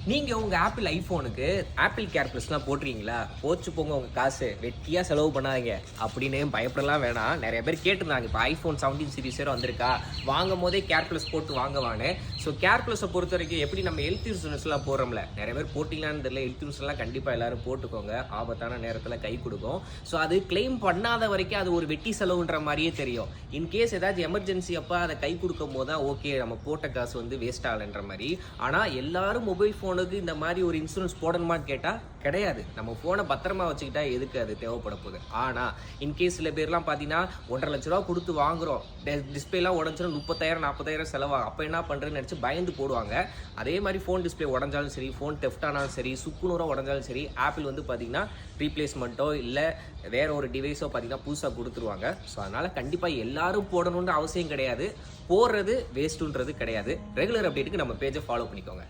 நீங்கள் உங்கள் apple ஐஃபோனுக்கு apple care ப்ளஸ்லாம் போட்டிருக்கீங்களா? போச்சு போங்க உங்கள் காசு, வெட்டியாக செலவு பண்ணாதீங்க அப்படின்னு பயப்படலாம் வேணாம். நிறைய பேர் கேட்டிருந்தாங்க, இப்போ ஐஃபோன் 17 சீரிஸ் வேறு வந்திருக்கா, வாங்கும் போதே கேர் ப்ளஸ் போட்டு வாங்கவான்னு. ஸோ கேர் ப்ளஸை பொறுத்த வரைக்கும் எப்படி நம்ம ஹெல்த் இன்சூரன்ஸ்லாம் போடுறோம்ல, நிறைய பேர் போட்டிங்களான்னு தெரியல. ஹெல்த் இன்சூரன்ஸ்லாம் கண்டிப்பாக எல்லாரும் போட்டுக்கோங்க, ஆபத்தான நேரத்தில் கை கொடுக்கும். ஸோ அது கிளைம் பண்ணாத வரைக்கும் அது ஒரு வெட்டி செலவுன்ற மாதிரியே தெரியும். இன்கேஸ் ஏதாச்சும் எமர்ஜென்சி அப்போ அதை கை கொடுக்கும் போது தான் ஓகே நம்ம போட்ட காசு வந்து வேஸ்ட் ஆகலைன்ற மாதிரி. ஆனால் எல்லாரும் மொபைல் ஃபோனுக்கு இந்த மாதிரி ஒரு இன்சூரன்ஸ் போடணுமான்னு கேட்டால் கிடையாது. நம்ம ஃபோனை பத்திரமா வச்சுக்கிட்டா எதுக்கு அது தேவைப்பட போகுது. ஆனால் இன்கேஸ் சில பேர்லாம் பார்த்தீங்கன்னா 1,50,000 லட்ச ரூபா கொடுத்து வாங்குறோம், டிஸ்பிளேலாம் உடஞ்சிடும், 30,000 40,000 செலவாகும், அப்போ என்ன பண்ணுறதுன்னு நினச்சி பயந்து போடுவாங்க. அதே மாதிரி ஃபோன் டிஸ்பிளே உடஞ்சாலும் சரி, ஃபோன் டெஃப்ட் ஆனாலும் சரி, சுக்குநூறாக உடஞ்சாலும் சரி, ஆப்பிள் வந்து பார்த்தீங்கன்னா ரீப்ளேஸ்மெண்ட்டோ இல்லை வேற ஒரு டிவைஸோ பார்த்தீங்கன்னா புதுசாக கொடுத்துருவாங்க. ஸோ அதனால் கண்டிப்பாக எல்லாரும் போடணுன்ற அவசியம் கிடையாது, போடுறது வேஸ்ட்டுன்றது கிடையாது. ரெகுலர் அப்டேட்டுக்கு நம்ம பேஜை ஃபாலோ பண்ணிக்கோங்க.